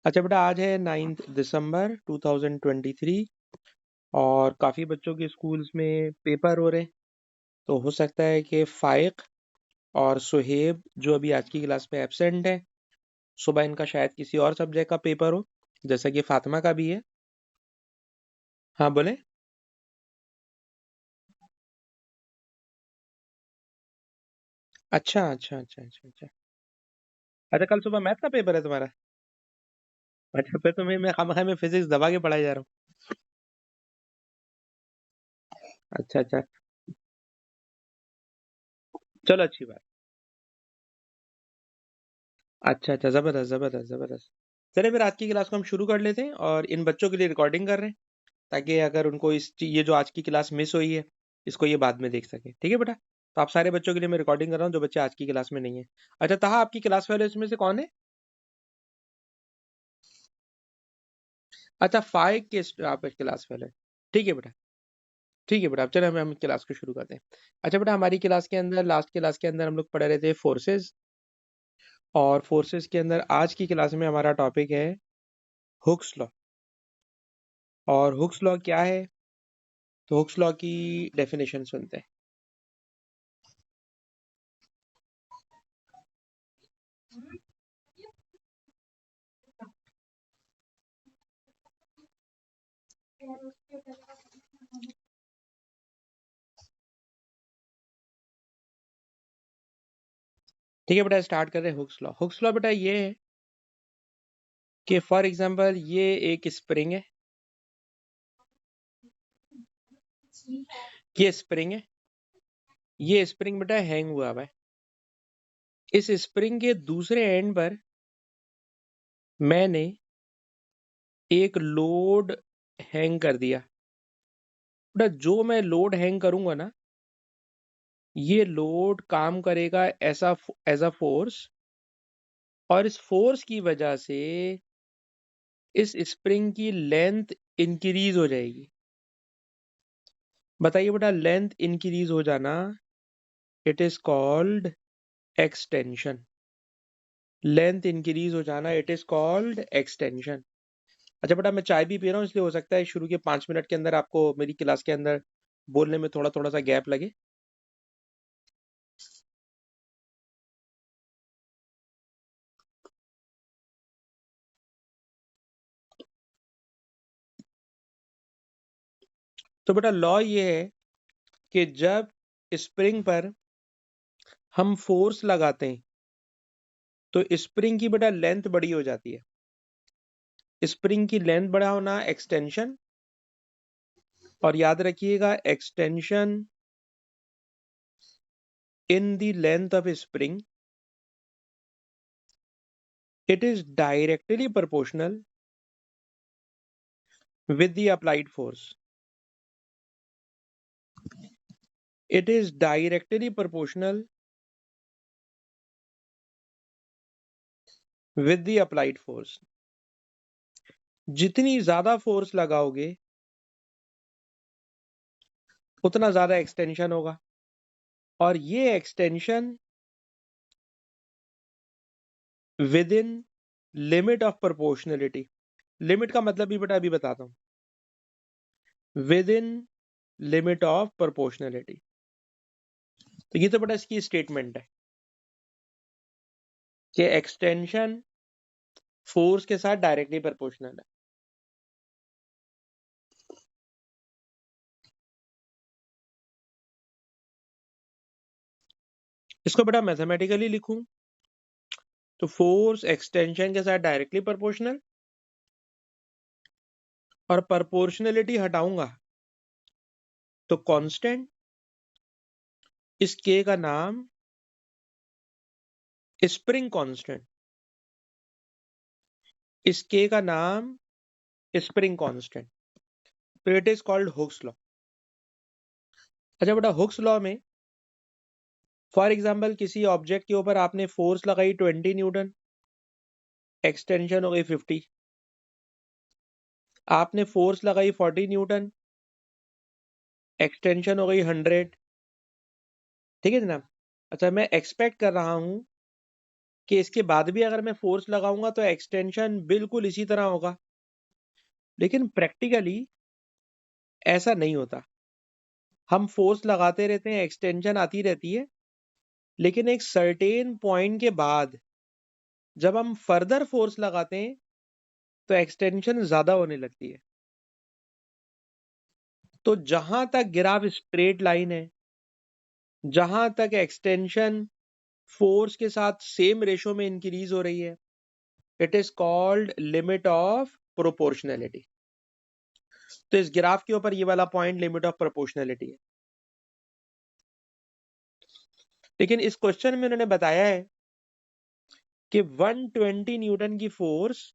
अच्छा बेटा, आज है 9 दिसंबर 2023 और काफ़ी बच्चों के स्कूल्स में पेपर हो रहे हैं। तो हो सकता है कि फ़ाइक और सुहेब जो अभी आज की क्लास में एब्सेंट है, सुबह इनका शायद किसी और सब्जेक्ट का पेपर हो, जैसा कि फातिमा का भी है। हाँ बोले। अच्छा अच्छा अच्छा अच्छा अच्छा। अच्छा, कल सुबह मैथ का पेपर है तुम्हारा? अच्छा, फिर तुम्हें मैं खामखा में फिजिक्स दबा के पढ़ाई जा रहा हूँ। अच्छा अच्छा। चलो, अच्छी बात। अच्छा अच्छा, जबरदस्त जबरदस्त जबरदस्त। चलिए फिर आज की क्लास को हम शुरू कर लेते हैं और इन बच्चों के लिए रिकॉर्डिंग कर रहे हैं, ताकि अगर उनको ये जो आज की क्लास मिस हुई है, इसको ये बाद में देख सके। ठीक है बेटा? तो आप सारे बच्चों के लिए मैं रिकॉर्डिंग कर रहा हूँ जो बच्चे आज की क्लास में नहीं है। अच्छा ताहा, आपकी क्लास वाले इसमें से कौन है? अच्छा, फाइव के आप क्लास वाले। ठीक है बेटा। ठीक है बेटा, अब चलो हम क्लास को शुरू करते हैं। अच्छा बेटा, हमारी क्लास के अंदर, लास्ट क्लास के अंदर हम लोग पढ़ रहे थे फोर्सेस, और फोर्सेस के अंदर आज की क्लास में हमारा टॉपिक है हुक्स लॉ। और हुक्स लॉ क्या है? तो हुक्स लॉ की डेफिनेशन सुनते हैं। ठीक है बेटा, स्टार्ट कर रहे हैं हुक्स लॉ। हुक्स लॉ बेटा ये है कि फॉर एग्जांपल ये एक स्प्रिंग है, ये स्प्रिंग है, ये स्प्रिंग बेटा हैंग हुआ हुआ है। इस स्प्रिंग के दूसरे एंड पर मैंने एक लोड हैंग कर दिया। बेटा जो मैं लोड हैंग करूंगा ना, ये लोड काम करेगा ऐसा एज अ फोर्स, और इस फोर्स की वजह से इस स्प्रिंग की लेंथ इंक्रीज हो जाएगी। बताइए बेटा, लेंथ इंक्रीज हो जाना, it is called extension. Length increase हो जाना, इट इज कॉल्ड एक्सटेंशन। अच्छा बेटा, मैं चाय भी पी रहा हूँ, इसलिए हो सकता है शुरू के 5 मिनट के अंदर आपको मेरी क्लास के अंदर बोलने में थोड़ा थोड़ा सा गैप लगे। तो बेटा लॉ ये है कि जब स्प्रिंग पर हम फोर्स लगाते हैं तो स्प्रिंग की बेटा लेंथ बड़ी हो जाती है। स्प्रिंग की लेंथ बड़ा होना एक्सटेंशन, और याद रखिएगा extension in the length of spring, it is directly proportional with the applied force. It is directly proportional with the applied force. जितनी ज्यादा फोर्स लगाओगे उतना ज्यादा एक्सटेंशन होगा, और ये extension with in limit of proportionality. Limit का मतलब भी बेटा अभी बताता हूं। With in limit of proportionality. तो ये तो बेटा इसकी स्टेटमेंट है कि एक्सटेंशन फोर्स के साथ डायरेक्टली प्रोपोर्शनल है। इसको बेटा मैथमेटिकली लिखूं तो फोर्स एक्सटेंशन के साथ डायरेक्टली प्रोपोर्शनल, और प्रोपोर्शनलिटी हटाऊंगा तो कांस्टेंट, इस के का नाम स्प्रिंग कांस्टेंट, इस के का नाम स्प्रिंग कांस्टेंट। तो it is called Hooke's law. अच्छा बेटा, हुक्स लॉ में फॉर एग्जांपल किसी ऑब्जेक्ट के ऊपर आपने फोर्स लगाई 20 न्यूटन, एक्सटेंशन हो गई 50। आपने फोर्स लगाई 40 न्यूटन, एक्सटेंशन हो गई 100। ठीक है जनाब? अच्छा, मैं एक्सपेक्ट कर रहा हूं कि इसके बाद भी अगर मैं फोर्स लगाऊंगा तो एक्सटेंशन बिल्कुल इसी तरह होगा, लेकिन प्रैक्टिकली ऐसा नहीं होता। हम फोर्स लगाते रहते हैं, एक्सटेंशन आती रहती है, लेकिन एक सर्टेन पॉइंट के बाद जब हम फर्दर फोर्स लगाते हैं तो एक्सटेंशन ज्यादा होने लगती है। तो जहां तक ग्राफ स्ट्रेट लाइन है, जहां तक एक्सटेंशन फोर्स के साथ सेम रेशो में इंक्रीज हो रही है, it is called limit of proportionality. तो इस ग्राफ के ऊपर ये वाला पॉइंट लिमिट ऑफ प्रोपोर्शनैलिटी है। लेकिन इस क्वेश्चन में उन्होंने बताया है कि 120 न्यूटन की फोर्स,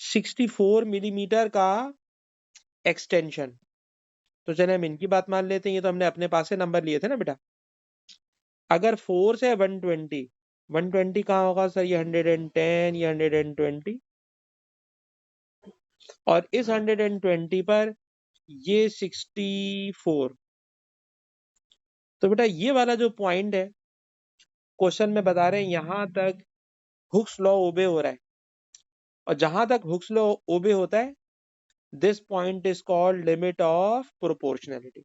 64 मिलीमीटर का एक्सटेंशन। तो चले हम इनकी बात मान लेते हैं, ये तो हमने अपने पास से नंबर लिए थे ना बेटा। अगर फोर्स है 120, 120 कहाँ होगा सर? ये 110, ये 120, और इस 120 पर ये 64। तो बेटा ये वाला जो पॉइंट है, क्वेश्चन में बता रहे हैं यहां तक हुक्स लॉ ओबे हो रहा है, और जहां तक हुक्स लॉ ओबे होता है, this point is called limit of proportionality.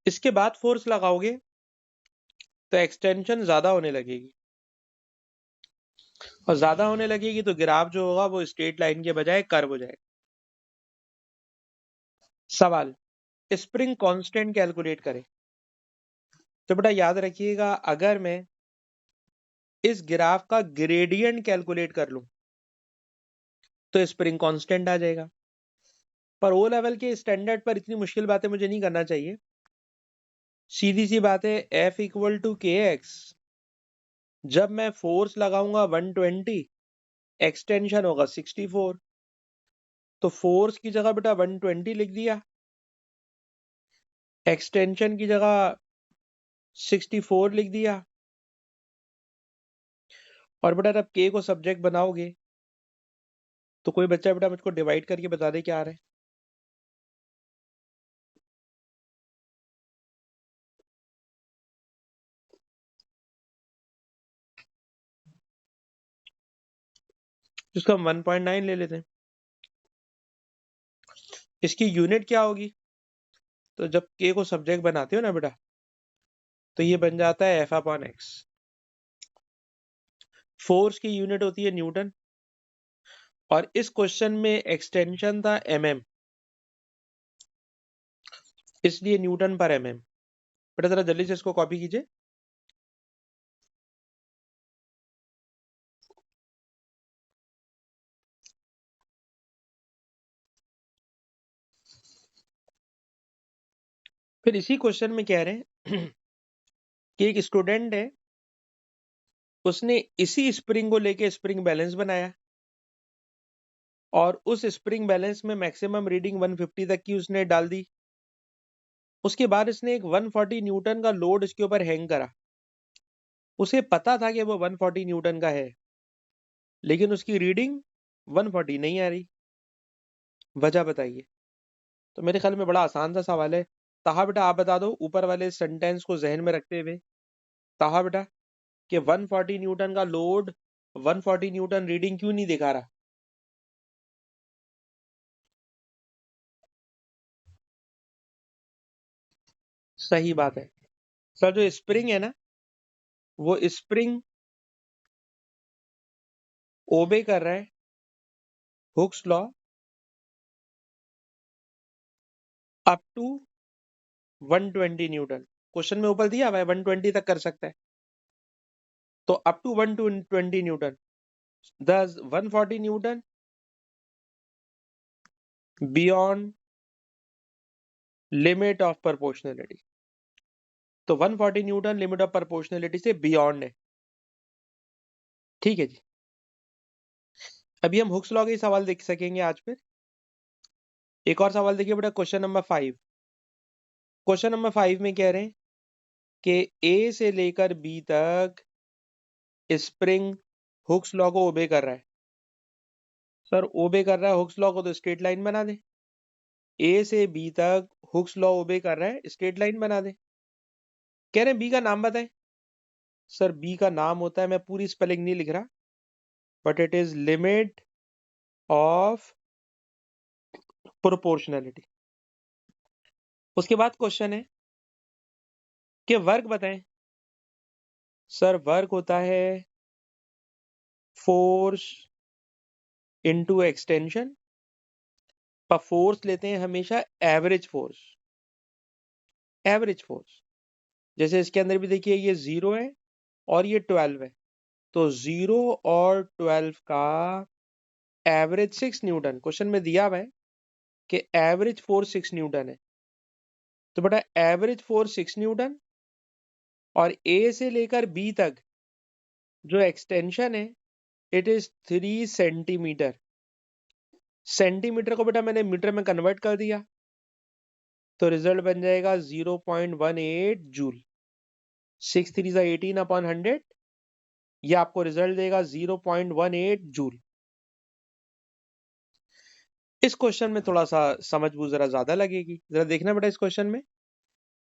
इसके बाद फोर्स लगाओगे तो एक्सटेंशन ज्यादा होने लगेगी, और ज्यादा होने लगेगी तो ग्राफ जो होगा वो स्ट्रेट लाइन के बजाय कर्व हो जाएगा। सवाल, स्प्रिंग कांस्टेंट कैलकुलेट करें। तो बेटा याद रखिएगा, अगर मैं इस ग्राफ का ग्रेडियंट कैलकुलेट कर लूं तो स्प्रिंग कांस्टेंट आ जाएगा। पर ओ लेवल के स्टैंडर्ड पर इतनी मुश्किल बातें मुझे नहीं करना चाहिए। सीधी सी बात है, F इक्वल टू के एक्स, जब मैं फोर्स लगाऊंगा 120, एक्सटेंशन होगा 64, तो फोर्स की जगह बेटा 120 लिख दिया, एक्सटेंशन की जगह 64 लिख दिया, और बेटा जब के को सब्जेक्ट बनाओगे तो कोई बच्चा बेटा मुझको डिवाइड करके बता दे क्या आ रहा है। जिसको हम 1.9 ले लेते हैं। इसकी यूनिट क्या होगी? तो जब के को सब्जेक्ट बनाते हो ना बेटा, तो ये बन जाता है एफ अपॉन एक्स। फोर्स की यूनिट होती है न्यूटन, और इस क्वेश्चन में एक्सटेंशन था mm, इसलिए न्यूटन पर mm। बेटा जरा जल्दी से इसको कॉपी कीजिए। फिर इसी क्वेश्चन में कह रहे हैं कि एक स्टूडेंट है, उसने इसी स्प्रिंग को लेके स्प्रिंग बैलेंस बनाया, और उस स्प्रिंग बैलेंस में मैक्सिमम रीडिंग 150 तक की उसने डाल दी। उसके बाद इसने एक 140 न्यूटन का लोड इसके ऊपर हैंग करा। उसे पता था कि वो 140 न्यूटन का है, लेकिन उसकी रीडिंग 140 नहीं आ रही। वजह बताइए। तो मेरे ख्याल में बड़ा आसान सा सवाल है। ताहा बेटा आप बता दो, ऊपर वाले सेंटेंस को जहन में रखते हुए। ताहा बेटा, कि 140 न्यूटन का लोड 140 न्यूटन रीडिंग क्यों नहीं दिखा रहा? सही बात है सर, जो स्प्रिंग है ना, वो स्प्रिंग ओबे कर रहा है Hooke's law up to 120 newton. Question में ऊपर दिया हुआ है 120 तक कर सकता है, तो अप टू 120 न्यूटन, दस 140 Newton beyond limit of proportionality. तो 140 न्यूटन लिमिट ऑफ प्रोपोर्शनैलिटी से बियॉन्ड है। ठीक है जी। अभी हम हुक्स लॉ के सवाल देख सकेंगे आज। फिर एक और सवाल देखिए बेटा, क्वेश्चन नंबर 5। क्वेश्चन नंबर 5 में कह रहे हैं कि ए से लेकर बी तक स्प्रिंग हुक्स लॉ को ओबे कर रहा है। सर ओबे कर रहा है हुक्स लॉ को, तो स्ट्रेट लाइन बना दे। ए से बी तक हुक्स लॉ ओबे कर रहा है, स्ट्रेट लाइन बना दे। कह रहे हैं बी का नाम बताएं। सर बी का नाम होता है, मैं पूरी स्पेलिंग नहीं लिख रहा, but it is limit of proportionality. उसके बाद क्वेश्चन है कि वर्क बताएं। सर वर्क होता है फोर्स इनटू एक्सटेंशन, पर फोर्स लेते हैं हमेशा एवरेज फोर्स। एवरेज फोर्स जैसे इसके अंदर भी देखिए, ये 0 है और ये 12 है, तो 0 और 12 का एवरेज 6 न्यूटन। क्वेश्चन में दिया हुआ है कि एवरेज फोर्स 6 न्यूटन है, तो बेटा एवरेज फोर्स 6 न्यूटन और ए से लेकर बी तक जो एक्सटेंशन है इट इज 3 सेंटीमीटर। सेंटीमीटर को बेटा मैंने मीटर में कन्वर्ट कर दिया, तो रिजल्ट बन जाएगा 0.18 जूल। 6 3 18 अपॉन 100, ये आपको रिजल्ट देगा 0.18 जूल। इस क्वेश्चन में थोड़ा सा समझ बूझ जरा ज्यादा लगेगी, जरा देखना बेटा। इस क्वेश्चन में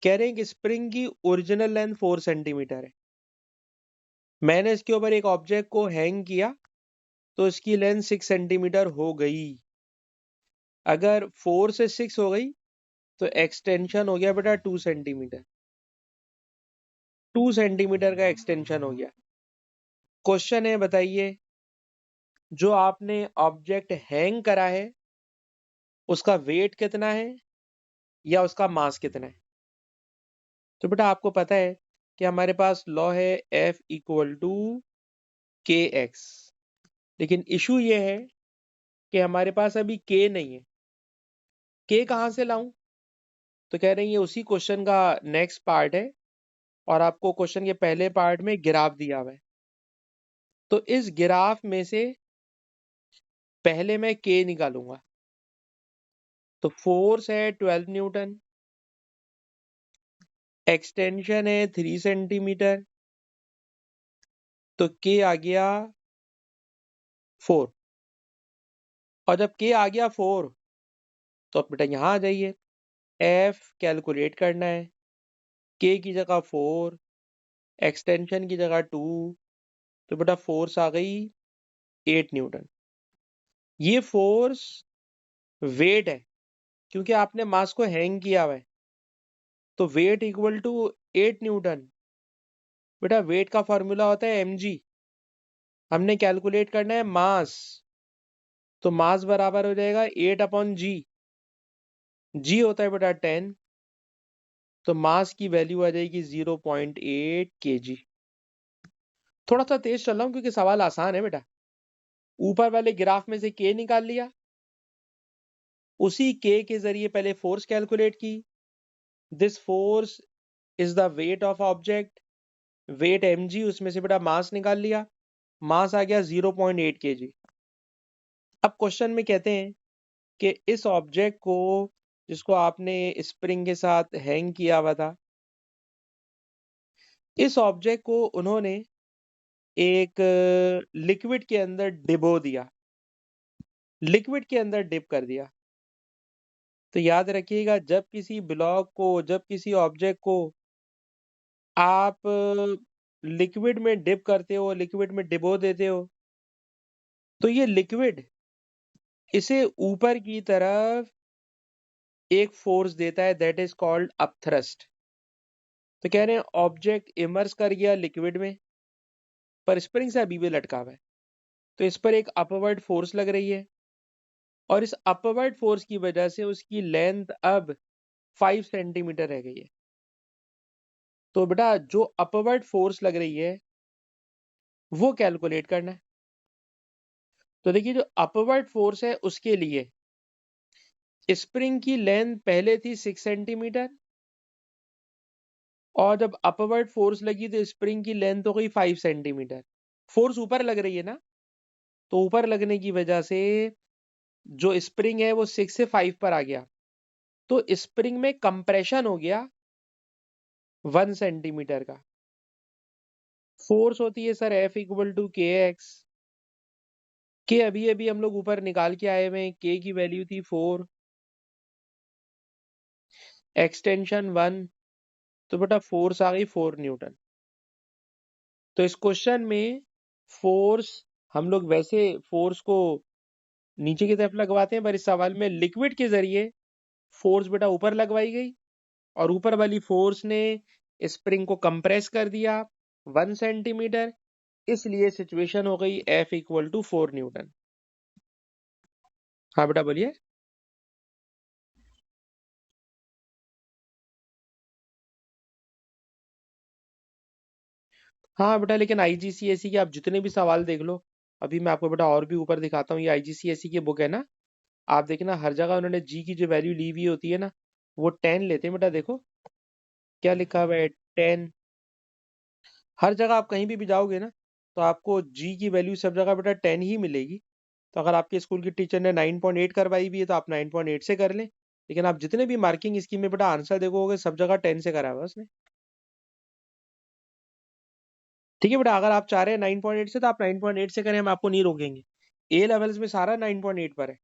कह रहे हैं कि स्प्रिंग की ओरिजिनल लेंथ 4 सेंटीमीटर है, मैंने इसके ऊपर एक ऑब्जेक्ट को हैंग किया तो इसकी लेंथ 6 सेंटीमीटर हो गई। अगर 4 से 6 हो गई तो एक्सटेंशन हो गया बेटा 2 सेंटीमीटर। 2 सेंटीमीटर का एक्सटेंशन हो गया। क्वेश्चन है बताइए, जो आपने ऑब्जेक्ट हैंग करा है उसका वेट कितना है या उसका मास कितना है। तो बेटा आपको पता है कि हमारे पास लॉ है F इक्वल टू के एक्स, लेकिन इशू ये है कि हमारे पास अभी के नहीं है। के कहाँ से लाऊं, तो कह रहे हैं ये उसी क्वेश्चन का नेक्स्ट पार्ट है और आपको क्वेश्चन के पहले पार्ट में ग्राफ दिया हुआ है। तो इस ग्राफ में से पहले मैं के निकालूंगा। तो फोर्स है 12 न्यूटन, एक्सटेंशन है 3 सेंटीमीटर, तो के आ गया 4। और जब के आ गया 4 तो अब बेटा यहां आ जाइए, एफ कैलकुलेट करना है। के की जगह 4, एक्सटेंशन की जगह 2, तो बेटा फोर्स आ गई 8 न्यूटन। ये फोर्स वेट है, क्योंकि आपने मास को हैंग किया हुआ है, तो वेट इक्वल टू 8 न्यूटन। बेटा वेट का फॉर्मूला होता है mg, हमने कैलकुलेट करना है मास, तो मास बराबर हो जाएगा 8 अपॉन जी। जी होता है बेटा 10, तो मास की वैल्यू आ जाएगी 0.8 kg। थोड़ा सा तेज चल रहा हूं क्योंकि सवाल आसान है बेटा। ऊपर वाले ग्राफ में से के निकाल लिया, उसी के जरिए पहले फोर्स कैलकुलेट की। This force is the weight of object, weight mg, उसमें से बेटा मास निकाल लिया, मास आ गया 0.8 kg। अब क्वेश्चन में कहते हैं कि इस ऑब्जेक्ट को, जिसको आपने स्प्रिंग के साथ हैंग किया हुआ था, इस ऑब्जेक्ट को उन्होंने एक लिक्विड के अंदर डिबो दिया, लिक्विड के अंदर डिप कर दिया। तो याद रखिएगा, जब किसी ब्लॉक को, जब किसी ऑब्जेक्ट को आप लिक्विड में डिप करते हो, लिक्विड में डिबो देते हो, तो ये लिक्विड इसे ऊपर की तरफ एक फोर्स देता है, दैट इज कॉल्ड अपथ्रस्ट। तो कह रहे हैं ऑब्जेक्ट इमर्स कर गया लिक्विड में, पर स्प्रिंग से अभी भी लटका हुआ है, तो इस पर एक अपवर्ड फोर्स लग रही है और इस अपवर्ड फोर्स की वजह से उसकी लेंथ अब 5 सेंटीमीटर रह गई है। तो बेटा जो अपवर्ड फोर्स लग रही है वो कैलकुलेट करना है। तो देखिए, जो अपवर्ड फोर्स है उसके लिए स्प्रिंग की लेंथ पहले थी 6 सेंटीमीटर और जब अपवर्ड फोर्स लगी तो स्प्रिंग की लेंथ हो गई 5 सेंटीमीटर। फोर्स ऊपर लग रही है ना, तो ऊपर लगने की वजह से जो स्प्रिंग है वो 6 से 5 पर आ गया, तो स्प्रिंग में कंप्रेशन हो गया 1 सेंटीमीटर का। फोर्स होती है सर F इक्वल टू के एक्स, के अभी अभी हम लोग ऊपर निकाल के आए हुए हैं, के की वैल्यू थी 4, एक्सटेंशन 1, तो बेटा फोर्स आ गई 4 न्यूटन। तो इस क्वेश्चन में फोर्स, हम लोग वैसे फोर्स को नीचे की तरफ लगवाते हैं, पर इस सवाल में लिक्विड के जरिए फोर्स बेटा ऊपर लगवाई गई, और ऊपर वाली फोर्स ने स्प्रिंग को कंप्रेस कर दिया 1 सेंटीमीटर, इसलिए सिचुएशन हो गई F इक्वल टू 4 न्यूटन। हाँ बेटा बोलिए। हाँ बेटा, लेकिन आईजीसीएसई के आप जितने भी सवाल देख लो, अभी मैं आपको बेटा और भी ऊपर दिखाता हूँ, ये आईजीसीएसई की बुक है ना, आप देखना हर जगह उन्होंने जी की जो वैल्यू ली हुई होती है ना, वो 10 लेते हैं बेटा। देखो क्या लिखा हुआ है, 10। हर जगह आप कहीं भी जाओगे ना, तो आपको जी की वैल्यू सब जगह बेटा 10 ही मिलेगी। तो अगर आपके स्कूल की टीचर ने 9.8 करवाई भी है, तो आप 9.8 से कर लें, लेकिन आप जितने भी मार्किंग स्कीम में बेटा आंसर देखोगे, सब जगह 10 से करा हुआ है उसने। ठीक है बेटा, अगर आप चाह रहे हैं 9.8 से, तो आप 9.8 से करें, हम आपको नहीं रोकेंगे। ए लेवल्स में सारा 9.8 पर है।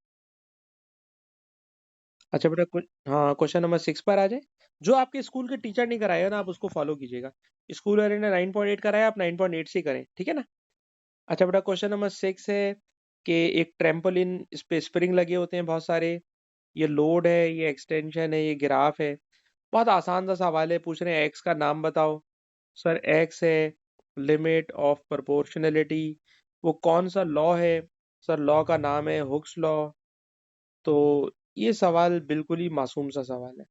अच्छा बेटा, हाँ, क्वेश्चन नंबर 6 पर आ जाए। जो आपके स्कूल के टीचर नहीं कराया ना, आप उसको फॉलो कीजिएगा। स्कूल वाले ने 9.8 कराया, आप 9.8 से ही करें, ठीक है ना। अच्छा बेटा, क्वेश्चन नंबर 6 है कि एक ट्रेम्पोलिन, इस पे स्प्रिंग लगे होते हैं बहुत सारे, ये लोड है, ये एक्सटेंशन है, ये गिराफ है। बहुत आसान सा सवाल है, पूछ रहे हैं एक्स का नाम बताओ। सर एक्स है लिमिट ऑफ प्रोपोर्शनलिटी, वो कौन सा लॉ है? सर लॉ का नाम है हुक्स लॉ। तो ये सवाल बिल्कुल ही मासूम सा सवाल है।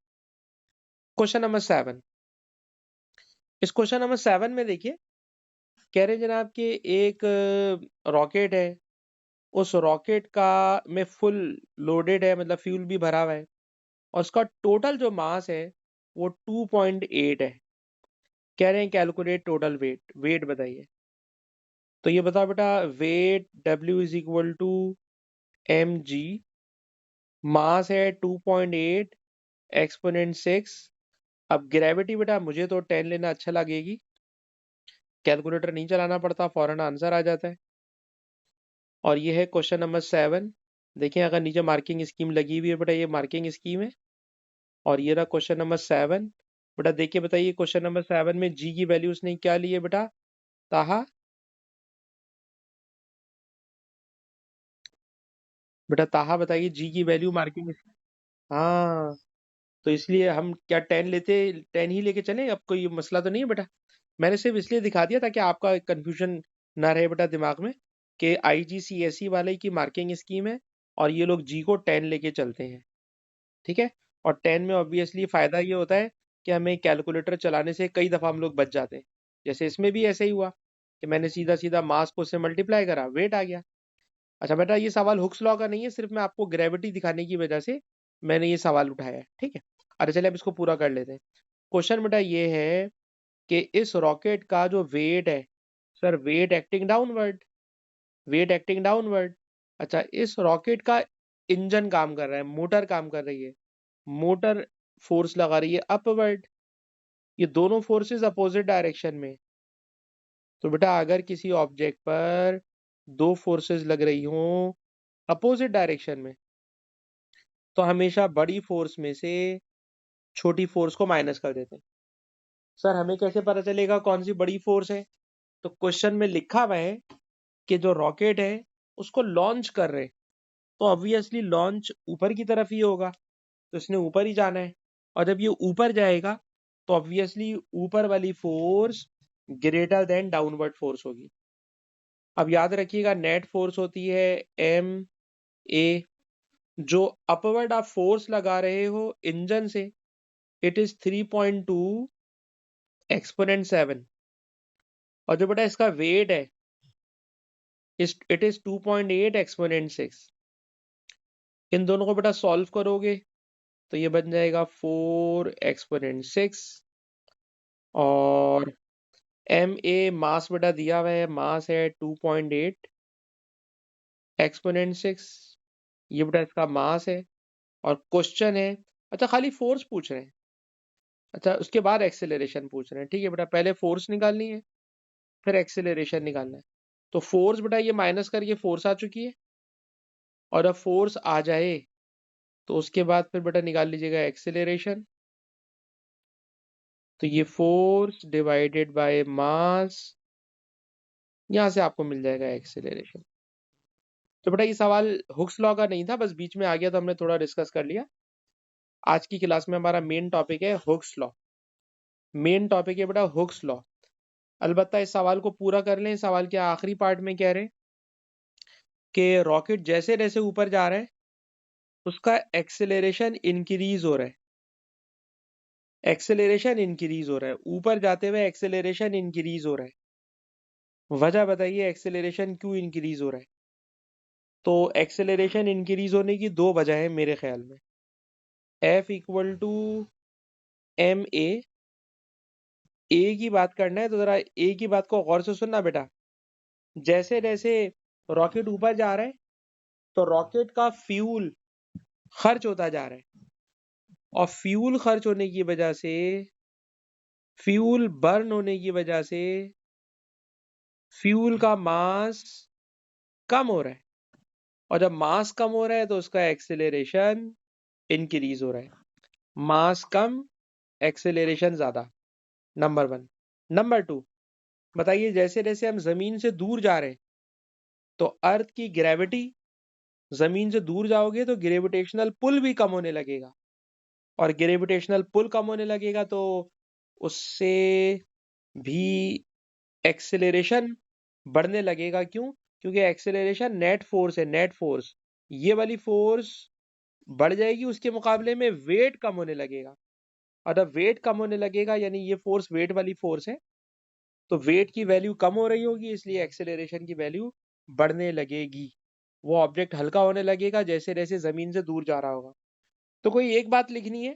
क्वेश्चन नंबर 7, इस क्वेश्चन नंबर 7 में देखिए, कह रहे हैं जनाब कि एक रॉकेट है, उस रॉकेट का में फुल लोडेड है, मतलब फ्यूल भी भरा हुआ है, और उसका टोटल जो मास है वो 2.8 है। कह रहे हैं कैलकुलेट टोटल वेट, वेट बताइए। तो ये बताओ बेटा, weight W is equal to mg, mass है 2.8 एक्सपोनेंट 6। अब ग्रेविटी बेटा मुझे तो 10 लेना अच्छा लगेगी, कैलकुलेटर नहीं चलाना पड़ता, फौरन आंसर आ जाता है। और ये है क्वेश्चन नंबर 7। देखिए अगर नीचे मार्किंग स्कीम लगी हुई है बेटा, ये मार्किंग स्कीम है, और ये रहा क्वेश्चन नंबर 7। बेटा देखिए, बताइए क्वेश्चन नंबर 7 में जी की वैल्यू उसने क्या ली है बेटा? ताहा। बेटा ताहा बताइए, जी की वैल्यू मार्किंग। हाँ, तो इसलिए हम क्या 10 लेते, 10 ही लेके चले, अब कोई मसला तो नहीं है बेटा। मैंने सिर्फ इसलिए दिखा दिया ताकि आपका कंफ्यूजन ना रहे बेटा दिमाग में, कि आईजीसीएसई वाले की मार्किंग स्कीम है, और ये लोग जी को 10 लेके चलते हैं, ठीक है। और 10 में ऑब्वियसली फायदा ये होता है कि हमें कैलकुलेटर चलाने से कई दफा हम लोग बच जाते हैं। जैसे इसमें भी ऐसे ही हुआ कि मैंने सीधा सीधा मास को उससे मल्टीप्लाई करा, वेट आ गया। अच्छा बेटा, ये सवाल हुक्स लॉ का नहीं है, सिर्फ मैं आपको ग्रेविटी दिखाने की वजह से मैंने ये सवाल उठाया है, ठीक है। अरे चलिए अब इसको पूरा कर लेते हैं। क्वेश्चन बेटा ये है कि इस रॉकेट का जो वेट है, sir weight acting downward, weight acting downward. अच्छा, इस रॉकेट का इंजन काम कर रहा है, मोटर काम कर रही है, मोटर फोर्स लगा रही है अपवर्ड। ये दोनों फोर्सेस अपोजिट डायरेक्शन में। तो बेटा अगर किसी ऑब्जेक्ट पर दो फोर्सेस लग रही हों अपोजिट डायरेक्शन में, तो हमेशा बड़ी फोर्स में से छोटी फोर्स को माइनस कर देते हैं। सर हमें कैसे पता चलेगा कौन सी बड़ी फोर्स है? तो क्वेश्चन में लिखा हुआ है कि जो रॉकेट है उसको लॉन्च कर रहे, तो ऑब्वियसली लॉन्च ऊपर की तरफ ही होगा, तो इसने ऊपर ही जाना है। और जब ये ऊपर जाएगा, तो ऑब्वियसली ऊपर वाली force greater than downward force होगी। अब याद रखिएगा, नेट फोर्स होती है एम ए, जो अपवर्ड आप फोर्स लगा रहे हो इंजन से, इट इज 3.2 एक्सपोनेंट 7, और जो बेटा इसका वेट है, इट इज 2.8 एक्सपोनेंट 6। इन दोनों को बेटा सॉल्व करोगे, तो ये बन जाएगा 4 एक्सपोनेंट 6, और एम ए मास बेटा दिया हुआ है, मास है 2.8 एक्सपोनेंट 6, ये बेटा इसका मास है। और क्वेश्चन है, अच्छा खाली फोर्स पूछ रहे हैं, अच्छा उसके बाद एक्सेलरेशन पूछ रहे हैं, ठीक है बेटा, पहले फोर्स निकालनी है, फिर एक्सेलरेशन निकालना है। तो फोर्स बेटा ये माइनस करके फोर्स आ चुकी है, और अब फोर्स आ जाए तो उसके बाद फिर बेटा निकाल लीजिएगा एक्सेलरेशन। तो ये फोर्स डिवाइडेड बाय मास, यहां से आपको मिल जाएगा एक्सेलरेशन। तो बेटा ये सवाल हुक्स लॉ का नहीं था, बस बीच में आ गया तो हमने थोड़ा डिस्कस कर लिया। आज की क्लास में हमारा मेन टॉपिक है हुक्स लॉ। मेन टॉपिक है बेटा हुक्स लॉ। अलबत्ता इस सवाल को पूरा कर लें। इस सवाल के आखिरी पार्ट में कह रहे हैं कि रॉकेट जैसे जैसे ऊपर जा रहा है उसका एक्सेलरेशन इंक्रीज हो रहा है। एक्सेलरेशन इंक्रीज हो रहा है, ऊपर जाते हुए एक्सेलरेशन इंक्रीज हो रहा है। वजह बताइए एक्सेलरेशन क्यों इंक्रीज हो रहा है? तो एक्सेलरेशन इंक्रीज होने की दो वजह है मेरे ख्याल में। F equal to M A की बात करना है तो जरा ए की बात को गौर से सुनना बेटा। जैसे जैसे रॉकेट ऊपर जा रहा है तो रॉकेट का फ्यूल खर्च होता जा रहा है, और फ्यूल खर्च होने की वजह से, फ्यूल बर्न होने की वजह से फ्यूल का मास कम हो रहा है, और जब मास कम हो रहा है तो उसका एक्सेलरेशन इंक्रीज हो रहा है। मास कम, एक्सेलरेशन ज्यादा, नंबर वन। नंबर टू, बताइए जैसे जैसे हम जमीन से दूर जा रहे हैं तो अर्थ की ग्रेविटी, जमीन से दूर जाओगे तो ग्रेविटेशनल पुल भी कम होने लगेगा, और ग्रेविटेशनल पुल कम होने लगेगा तो उससे भी एक्सेलरेशन बढ़ने लगेगा। क्यों? क्योंकि एक्सेलरेशन नेट फोर्स है, नेट फोर्स। ये वाली फोर्स बढ़ जाएगी, उसके मुकाबले में वेट कम होने लगेगा, और जब वेट कम होने लगेगा यानी ये फोर्स वेट वाली फोर्स है, तो वेट की वैल्यू कम हो रही होगी, इसलिए एक्सेलरेशन की वैल्यू बढ़ने लगेगी। वो ऑब्जेक्ट हल्का होने लगेगा जैसे जैसे जमीन से दूर जा रहा होगा। तो कोई एक बात लिखनी है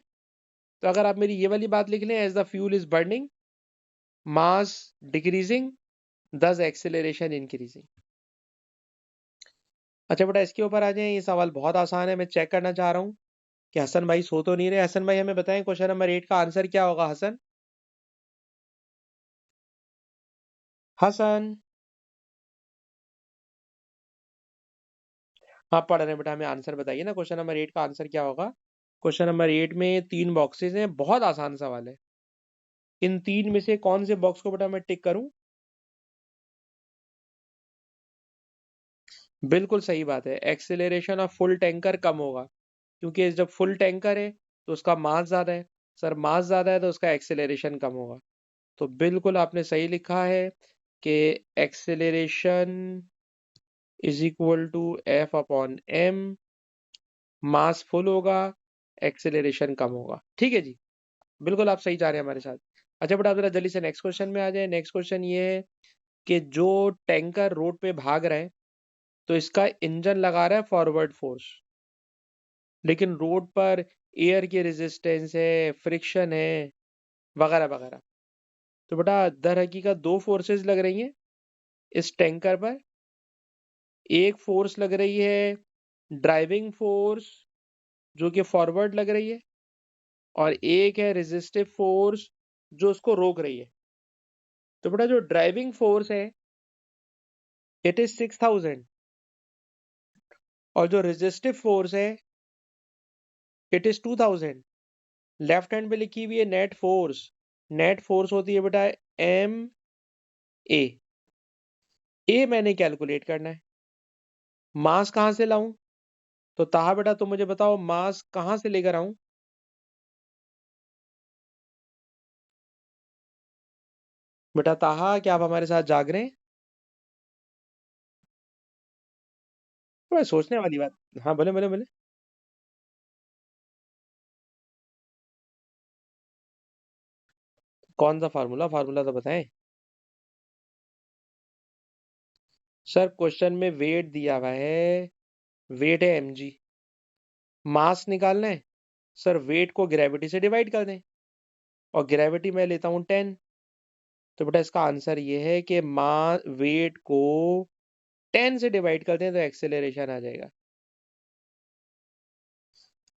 तो अगर आप मेरी ये वाली बात लिख लें, as the fuel is burning mass decreasing thus acceleration increasing. अच्छा बेटा इसके ऊपर आ जाए। ये सवाल बहुत आसान है, मैं चेक करना चाह रहा हूँ कि हसन भाई सो तो नहीं रहे। हसन भाई हमें बताएं क्वेश्चन नंबर 8 का आंसर क्या होगा। हसन, हसन। हाँ पढ़ रहे हैं बेटा, हमें आंसर बताइए ना, क्वेश्चन नंबर 8 का आंसर क्या होगा। क्वेश्चन नंबर 8 में 3 बॉक्सेस हैं, बहुत आसान सवाल है। इन 3 में से कौन से बॉक्स को बेटा मैं टिक करूं? बिल्कुल सही बात है, एक्सेलरेशन ऑफ फुल टैंकर कम होगा, क्योंकि जब फुल टैंकर है तो उसका मास ज्यादा है। सर मास ज्यादा है तो उसका एक्सेलरेशन कम होगा। तो बिल्कुल आपने सही लिखा है कि acceleration is equal to F upon M. Mass full होगा, एक्सेलरेशन कम होगा। ठीक है जी, बिल्कुल आप सही जा रहे हैं हमारे साथ। अच्छा बेटा आप जरा जल्दी से नेक्स्ट क्वेश्चन में आ जाए। नेक्स्ट क्वेश्चन ये है कि जो टैंकर रोड पे भाग रहा है तो इसका इंजन लगा रहा है फॉरवर्ड फोर्स, लेकिन रोड पर एयर की रेजिस्टेंस है, फ्रिक्शन है, वगैरह वगैरह। तो बेटा दर हकीकत दो फोर्सेस लग रही हैं इस टैंकर पर। एक फोर्स लग रही है ड्राइविंग फोर्स, जो कि फॉरवर्ड लग रही है, और एक है रेजिस्टिव फोर्स जो उसको रोक रही है। तो बेटा जो ड्राइविंग फोर्स है इट इज 6000, और जो रेजिस्टिव फोर्स है इट इज 2000। लेफ्ट हैंड पे लिखी हुई है नेट फोर्स। नेट फोर्स होती है बेटा एम ए मैंने कैलकुलेट करना है। मास कहां से लाऊं? तो ताहा बेटा तुम मुझे बताओ मास कहां से लेकर आऊं? बेटा ताहा क्या आप हमारे साथ जाग रहे हैं? थोड़ा सोचने वाली बात। हाँ बोले बोले बोले। कौन सा फार्मूला? फार्मूला तो बताएं। सर क्वेश्चन में वेट दिया हुआ है, वेट है mg। मास निकालना है, सर वेट को ग्रेविटी से डिवाइड कर दें, और ग्रेविटी मैं लेता हूं 10। तो बेटा इसका आंसर ये है कि वेट को 10 से डिवाइड कर दें तो एक्सेलरेशन आ जाएगा।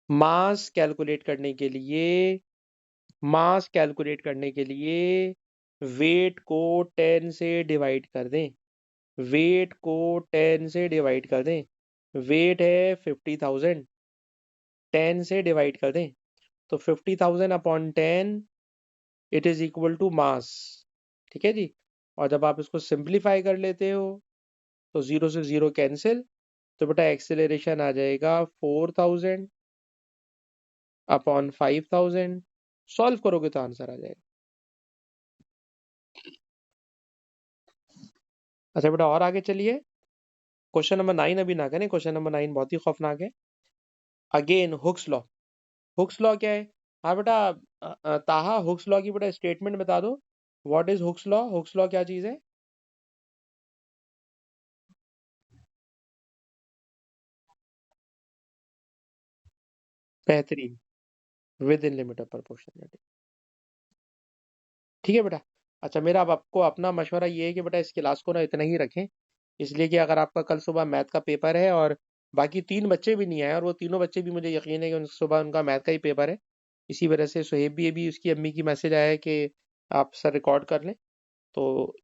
मास कैलकुलेट करने के लिए, मास कैलकुलेट करने के लिए वेट को 10 से डिवाइड कर दें। वेट को 10 से डिवाइड कर दें। वेट है 50,000, 10 से डिवाइड कर दें तो 50,000 upon 10 it is equal to mass. ठीक है जी। और जब आप इसको सिंप्लीफाई कर लेते हो तो 0 से 0 कैंसिल, तो बेटा एक्सेलरेशन आ जाएगा 4,000 अपॉन 5,000। सॉल्व करोगे तो आंसर आ जाएगा। अच्छा बेटा और आगे चलिए। क्वेश्चन नंबर 9 अभी ना करें, क्वेश्चन नंबर 9 बहुत ही खौफनाक है। Again Hooke's law. Hooke's law क्या है? हाँ बेटा, ताहा हुक्स लॉ की बेटा स्टेटमेंट बता दो। What is Hooke's law? Hooke's law क्या चीज है? बेहतरीन। With in limit of proportionality. ठीक है बेटा। अच्छा, मेरा अब आपको अपना मशवरा ये है कि बेटा इस क्लास को ना इतना ही रखें, इसलिए कि अगर आपका कल सुबह मैथ का पेपर है और बाकी 3 बच्चे भी नहीं आए, और वो तीनों बच्चे भी मुझे यकीन है कि सुबह उनका मैथ का ही पेपर है, इसी वजह से सुहेब भी अभी उसकी अम्मी की मैसेज आया है कि आप सर रिकॉर्ड कर लें, तो